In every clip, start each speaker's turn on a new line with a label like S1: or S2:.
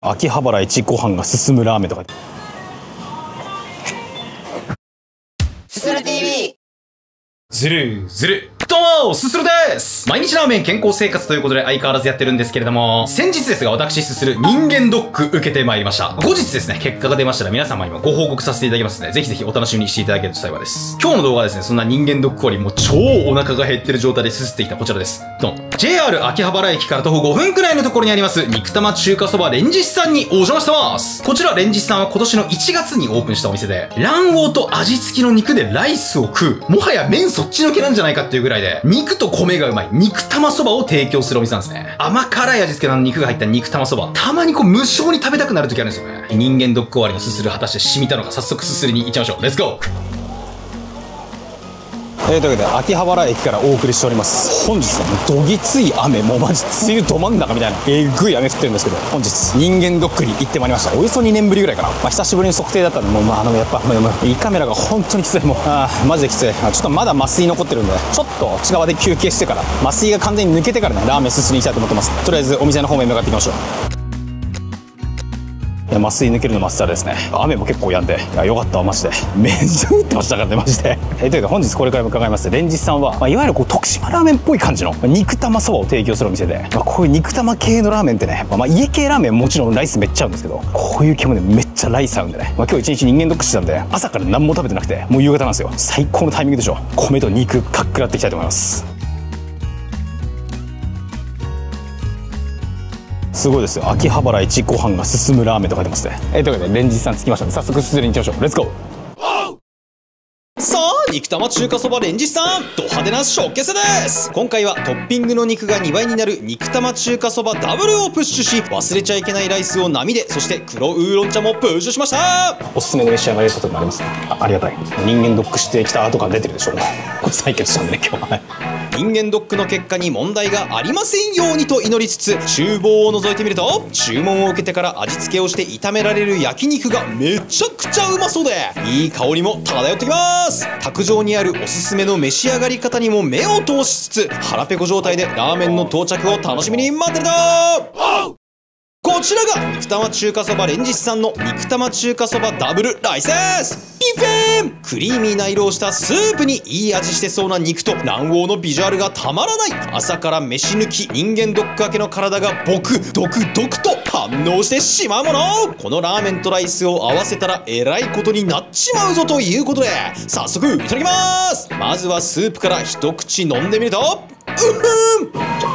S1: 秋葉原一ご飯が進むラーメンとか。
S2: すする TV。
S3: ずるずる。どうも、すするです。毎日ラーメン健康生活ということで相変わらずやってるんですけれども、先日ですが私すする人間ドック受けてまいりました。後日ですね、結果が出ましたら皆様にもご報告させていただきますので、ぜひぜひお楽しみにしていただけると幸いです。今日の動画はですね、そんな人間ドック終わりもう超お腹が減ってる状態ですすってきたこちらです。ドン。JR 秋葉原駅から徒歩5分くらいのところにあります、肉玉中華そばレンジスさんにお邪魔してます。こちらレンジスさんは今年の1月にオープンしたお店で、卵黄と味付きの肉でライスを食う。もはや麺そっちのけなんじゃないかっていうぐらいで、肉と米がうまい肉玉そばを提供するお店なんですね。甘辛い味付けの肉が入った肉玉そば。たまに無性に食べたくなる時あるんですよね。人間ドック終わりのすする果たして染みたのか、早速すすりに行っちゃいましょう。レッツゴー。
S1: というわけで秋葉原駅からお送りしております。本日はどぎつい雨、もうマジ梅雨ど真ん中みたいなえぐい雨降ってるんですけど、本日人間ドックに行ってまいりました。およそ2年ぶりぐらいかな。久しぶりに測定だったんで、もうやっぱ胃カメラが本当にきつい。もうマジできつい。ちょっとまだ麻酔残ってるんで、ちょっと近場で休憩してから麻酔が完全に抜けてからね、ラーメンすすりに行きたいと思ってます。とりあえずお店の方面に向かっていきましょう。いや、麻酔抜けるの待ってたらですね、雨も結構止んで、いや、よかったわ、マジで。めっちゃ降ってましたからね、マジで。というわけで本日これから伺いますレンジスさんは、いわゆる徳島ラーメンっぽい感じの肉玉そばを提供するお店で、こういう肉玉系のラーメンってね、家系ラーメンもちろんライスめっちゃ合うんですけど、こういう系もね、めっちゃライス合うんでね、今日一日人間ドックしてたんで、朝から何も食べてなくて、もう夕方なんですよ。最高のタイミングでしょ。米と肉かっくらっていきたいと思います。すごいですよ。秋葉原一ご飯が進むラーメンと書いてますね。というわけでレンジさん着きましたので、早速すすりに行きましょう。レッツゴー。さあ、肉玉中華そばレンジさん、ド派手なショーケースです。今回はトッピングの肉が2倍になる肉玉中華そばダブルをプッシュし、忘れちゃいけないライスを並で、そして黒ウーロン茶もプッシュしました。おすすめの召し上がり方になります。ありがたい。人間ドックしてきた後から出てるでしょう。これ採血したんでね、今日は。人間ドックの結果に問題がありませんようにと祈りつつ、厨房を覗いてみると、注文を受けてから味付けをして炒められる焼肉がめちゃくちゃうまそうで、いい香りも漂ってきます。卓上にあるおすすめの召し上がり方にも目を通しつつ、腹ペコ状態でラーメンの到着を楽しみに待ってるだ。こちらが肉玉中華そばレンジスさんの肉玉中華そばダブルライスです。ピンフェンクリーミーな色をしたスープにいい味してそうな肉と卵黄のビジュアルがたまらない。朝から飯抜き人間ドック明けの体がドクドクと反応してしまうもの。このラーメンとライスを合わせたらえらいことになっちまうぞということで、早速いただきます。まずはスープから一口飲んでみると、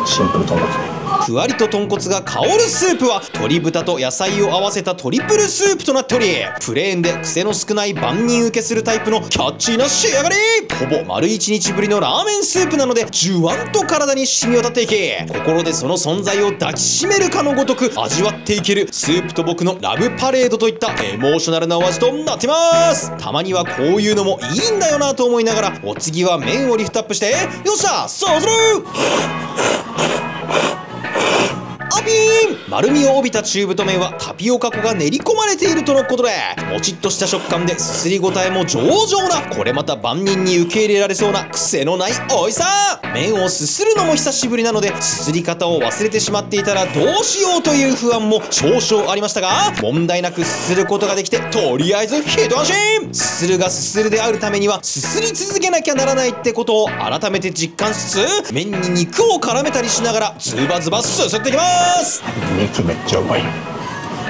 S1: シンプル豚骨。ふわりと豚骨が香るスープは鶏豚と野菜を合わせたトリプルスープとなっており、プレーンで癖の少ない万人受けするタイプのキャッチーな仕上がり。ほぼ丸1日ぶりのラーメンスープなので、じゅわんと体に染み渡っていき、心でその存在を抱きしめるかのごとく味わっていけるスープと僕のラブパレードといったエモーショナルなお味となってます。たまにはこういうのもいいんだよなと思いながら、お次は麺をリフトアップして、よっしゃそうするアピーン。丸みを帯びた中太麺はタピオカ粉が練り込まれているとのことで、もちっとした食感ですすり応えも上々な、これまた万人に受け入れられそうな癖のない美味しさ。麺をすするのも久しぶりなので、すすり方を忘れてしまっていたらどうしようという不安も少々ありましたが、問題なくすすることができて、とりあえず一安心。すするがすするであるためにはすすり続けなきゃならないってことを改めて実感しつつ、麺に肉を絡めたりしながらズバズバすすっていきます。
S4: 肉めっちゃうまい。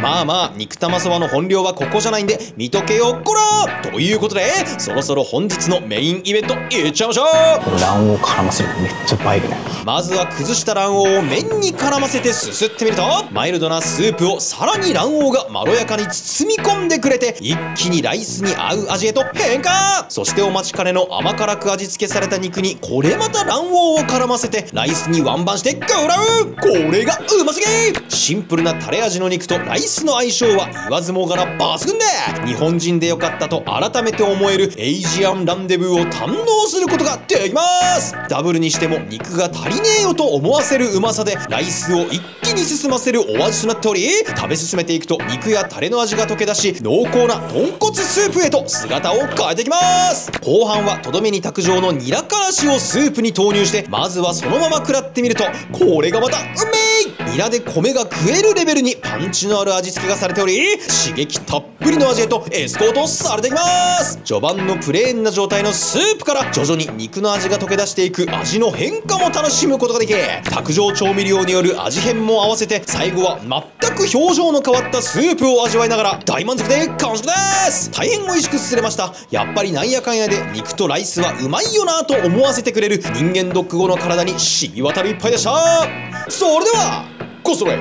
S1: まあ肉玉そばの本領はここじゃないんで見とけよこらということで、そろそろ本日のメインイベントいっちゃいましょう。
S4: 卵黄絡ませるのめっちゃ映えるね。
S1: まずは崩した卵黄を麺に絡ませてすすってみると、マイルドなスープをさらに卵黄がまろやかに包み込んでくれて、一気にライスに合う味へと変化。そしてお待ちかねの甘辛く味付けされた肉にこれまた卵黄を絡ませてライスにワンバンしてグラウ。これがうますぎ。シンプルなタレ味の肉とライスの相性は言わずもがな抜群で、日本人でよかったと改めて思えるエイジアンランデブーを堪能することができます。ダブルにしても肉が足りねえよと思わせるうまさで、ライスを一気に進ませるお味となっており、食べ進めていくと肉やタレの味が溶け出し、濃厚な豚骨スープへと姿を変えていきます。後半はとどめに卓上のニラからしをスープに投入して、まずはそのまま食らってみると、これがまたうめい。ニラで米が食えるレベルにパンチのある味付けがされており、刺激たっぷりの味へとエスコートされています。序盤のプレーンな状態のスープから徐々に肉の味が溶け出していく味の変化も楽しむことができ、卓上調味料による味変も合わせて、最後は全く表情の変わったスープを味わいながら大満足で完食です。大変美味しくすすれました。やっぱりなんやかんやで肉とライスはうまいよなと思わせてくれる人間ドック後の体に染み渡る一杯でした。それではごそれ。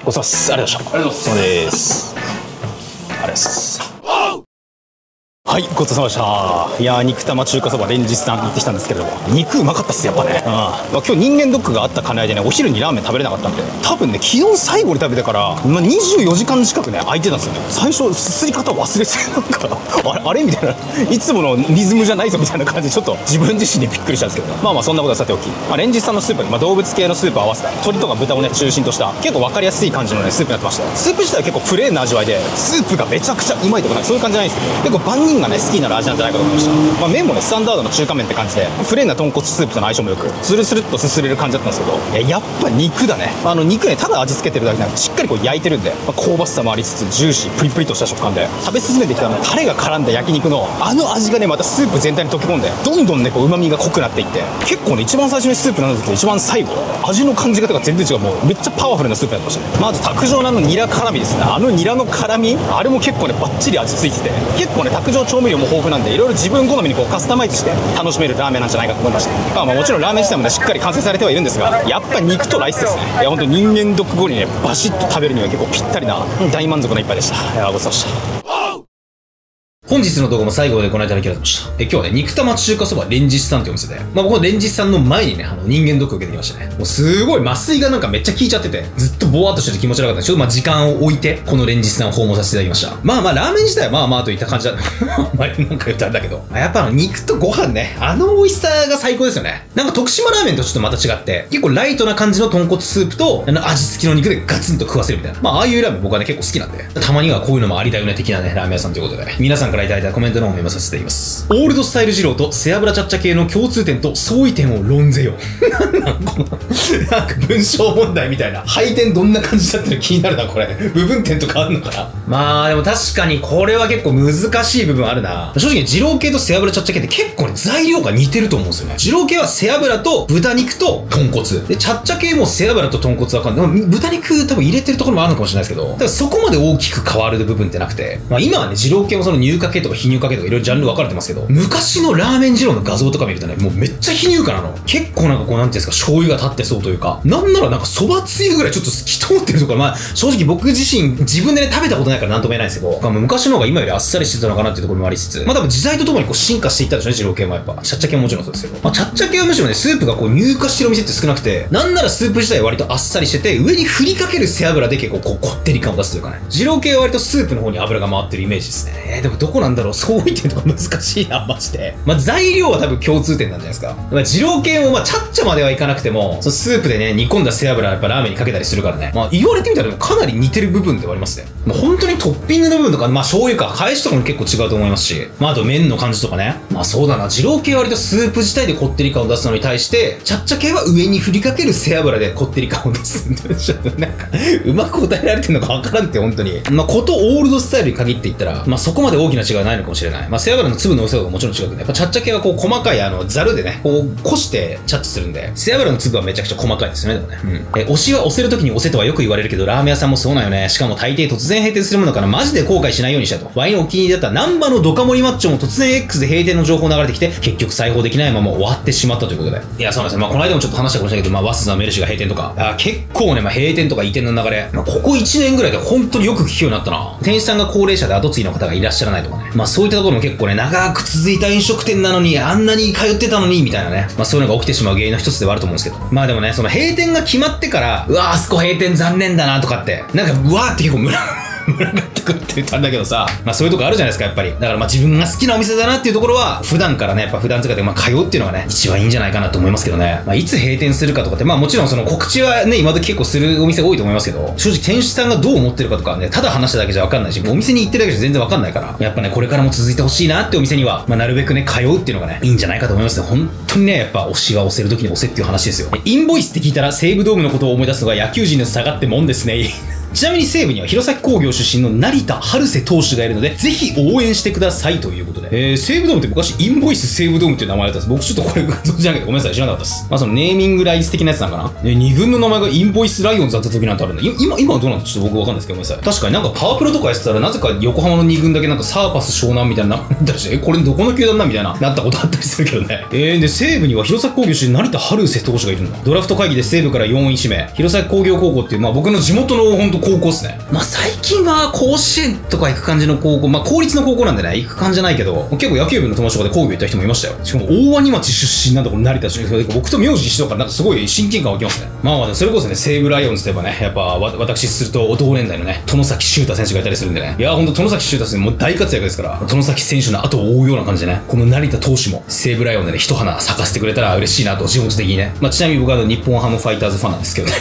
S4: ごちそうさまです。ありがとうございました。そうです。ありがとうございます。はい、ごちそうさまでした。いやー、肉玉中華そば連日さん行ってきたんですけれども、肉うまかったっす、やっぱね。今日人間ドックがあった兼ね合いでね、お昼にラーメン食べれなかったんで、多分ね、昨日最後に食べてから、24時間近くね、空いてたんですよね。最初、すすり方忘れて、なんか、あれみたいな、いつものリズムじゃないぞみたいな感じで、ちょっと自分自身にびっくりしたんですけど、そんなことはさておき、連日さんのスープに、動物系のスープを合わせた、鶏とか豚をね、中心とした、結構分かりやすい感じのね、スープになってました。スープ自体は結構プレーンな味わいで、スープがめちゃくちゃうまいとか、そういう感じじゃないんですけど、結構万人がね、好きになる味なんじゃないかと思いました。麺もね、スタンダードの中華麺って感じで、プレーンな豚骨スープとの相性もよく、スルスルっとすすれる感じだったんですけど、やっぱ肉だね。肉ね、ただ味付けてるだけじゃなくて、しっかりこう焼いてるんで、香ばしさもありつつ、ジューシー、プリプリとした食感で、食べ進めてきたタレが絡んだ焼肉の、味がね、またスープ全体に溶け込んで、どんどんね、こう、旨味が濃くなっていって、結構ね、一番最初にスープなんですけど、一番最後、味の感じ方が全然違う、もう、めっちゃパワフルなスープになってましたね。まず、卓上のニラ辛味ですね。ニラの辛味、あれも結構ね、バッチリ味付いてて、結構ね、卓上調味料も豊富なんで、いろいろ自分好みにこうカスタマイズして楽しめるラーメンなんじゃないかと思いました。もちろんラーメン自体もね、しっかり完成されてはいるんですが、やっぱ肉とライスですね。いや、ほんと人間ドック後にね、バシッと食べるには結構ぴったりな大満足な一杯でした。いや、ごちそうさまでした。
S3: 本日の動画も最後までご覧いただきありがとうございました。今日はね、肉玉中華そば連日さんというお店で、僕は連日さんの前にね、人間ドック受けてきましたね。もうすごい麻酔がなんかめっちゃ効いちゃってて、ずっとボワーっとしてて気持ち悪かったんで、ちょっと時間を置いて、この連日さんを訪問させていただきました。ラーメン自体はといった感じだ。前なんか言ったんだけど。やっぱ肉とご飯ね、美味しさが最高ですよね。なんか徳島ラーメンとちょっとまた違って、結構ライトな感じの豚骨スープと、味付きの肉でガツンと食わせるみたいな。ああいうラーメン僕はね、結構好きなんで、たまにはこういうのもありだよね的なね、ラーメン屋さんということで、皆さんからいただいたコメントの方を読まさせていただきます。オールドスタイル二郎と背脂チャッチャ系の共通点と相違点を論ぜよ。なんか文章問題みたいな。配点どんな感じだったの気になるな、これ。部分点とかあるのかな。でも確かにこれは結構難しい部分あるな。正直二郎系と背脂チャッチャ系って結構ね、材料が似てると思うんですよね。二郎系は背脂と豚肉と豚骨。で、チャッチャ系も背脂と豚骨は豚肉多分入れてるところもあるのかもしれないですけど、だからそこまで大きく変わる部分ってなくて、今はね、二郎系もその乳化系とか非乳化系とかいろいろジャンル分かれてますけど、昔のラーメン二郎の画像とか見るとね、もうめっちゃ非乳化なの。結構なんかこう、なんていうんですか、醤油が立ってそうというか、なんならなんか蕎麦つゆぐらいちょっと透き通ってるとか、正直僕自身、自分でね、食べたことないからなんとも言えないんですけど、昔の方が今よりあっさりしてたのかなっていうところもありつつ、多分時代とともにこう進化していったんでしょうね、二郎系もやっぱ。チャッチャ系ももちろんそうですけど。チャッチャ系はむしろね、スープがこう乳化してるお店って少なくて、なんならスープ自体は割とあっさりしてて、上に振りかける背脂で結構こう、こってり感を出すというかね。二郎系は割とスープの方に油が回ってるイメージですね。でもどこなんだろう、相違点とか難しいな、マジで。材料は多分共通点なんじゃないですか。二郎系もチャッチャまではいかなくても、そのスープでね、煮込んだ背脂やっぱラーメンにかけたりするからね。言われてみたらでもかなり似てる部分ではありますね。本当にトッピングの部分とか、醤油か、返しとかも結構違うと思いますし、あと麺の感じとかね。そうだな、二郎系は割とスープ自体でこってり感を出すのに対して、チャッチャ系は上に振りかける背脂でこってり感を出すんで、ちょっとなんか、うまく答えられてるのかわからんって、本当に。ことオールドスタイルに限って言ったら、そこまで大きな違いはないのかもしれない。背脂の粒の大きさとかもちろん違うけど、やっぱチャッチャ系はこう細かいザルでね、こう、こしてチャッチするんで、背脂の粒はめちゃくちゃ細かいですよね、でもね。推しは押せるときに押せとはよく言われるけど、ラーメン屋さんもそうなんよね。しかも大抵突然閉店するものからマジで後悔しないようにしたと。ワインお気に入りだったナンバのドカ盛りマッチョも突然 X で閉店の情報流れてきて、結局裁縫できないまま終わってしまったということで。いや、そうなんですよ。この間もちょっと話したかもしれないけど、ワスザメルシが閉店とか、結構ね、閉店とか移転の流れ、ここ1年ぐらいで本当によく聞くようになったな。店主さんが高齢者で後継ぎの方がいらっしゃらないとかね。そういったところも結構ね、長く続いた飲食店なのに、あんなに通ってたのに、みたいなね。そういうのが起きてしまう原因の一つではあると思うんですけど。でもね、その閉店が決まってから、うわー、あそこ閉店残念だなとかって、なんか、うわーって結構群がってくるって言ったんだけどさ、まあそういうとこあるじゃないですか、やっぱり。だからまあ自分が好きなお店だなっていうところは、普段からね、やっぱ普段使いでまあ通うっていうのがね、一番いいんじゃないかなと思いますけどね。まあいつ閉店するかとかって、まあもちろんその告知はね、今時結構するお店多いと思いますけど、正直店主さんがどう思ってるかとかね、ただ話しただけじゃわかんないし、お店に行ってるだけじゃ全然わかんないから、やっぱね、これからも続いてほしいなってお店には、まあなるべくね、通うっていうのがね、いいんじゃないかと思いますね。本当にね、やっぱ推しは押せる時に押せっていう話ですよ。インボイスって聞いたら西武ドームのことを思い出すのが野球人の差がってもんですね。ちなみに西武には弘前工業出身の成田春瀬投手がいるので、ぜひ応援してくださいということで。西武ドームって昔インボイス西武ドームっていう名前だったんです。僕ちょっとこれ存じ上げてごめんなさい、知らなかったです。まあそのネーミングライツ的なやつなんかな。2軍の名前がインボイスライオンズだった時なんてあるんだ。今はどうなんだちょっと僕わかんないですけどごめんなさい。確かになんかパワープロとかやってたらなぜか横浜の2軍だけなんかサーパス湘南みたいな名前だったりして、これどこの球団だみたいななったことあったりするけどね。で、西武には弘前工業出身成田春瀬投手がいるんだ。ドラフト会議で西武から4位指名。弘前工業高校っていうまあ僕の地元の本当高校ですね。まあ最近は甲子園とか行く感じの高校、まあ公立の高校なんでね、行く感じじゃないけど、結構野球部の友達とかで工業行った人もいましたよ。しかも大鰐町出身なんだこの成田出身。僕と名字一緒だからなんかすごい親近感湧きますね。まあそれこそね、西武ライオンズといえばね、やっぱ私すると同年代のね、外崎修太選手がいたりするんでね。いやほんと外崎修太選手もう大活躍ですから、外崎選手の後を追うような感じでね、この成田投手も西武ライオンでね、一花咲かせてくれたら嬉しいなと、地元的にね。まあちなみに僕は日本ハムファイターズファンなんですけどね。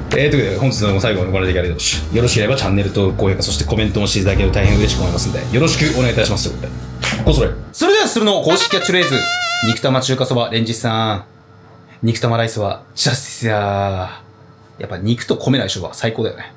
S3: ということで本日の最後までご覧いただきありがとうございました。よろしければチャンネル登録、高評価、そしてコメントもしていただけると大変嬉しく思いますので、よろしくお願いいたしますということで。こそれ。それではするの公式キャッチフレーズ。肉玉中華そばレンジさん。肉玉ライスはジャスティスやー。やっぱ肉と米の相性は最高だよね。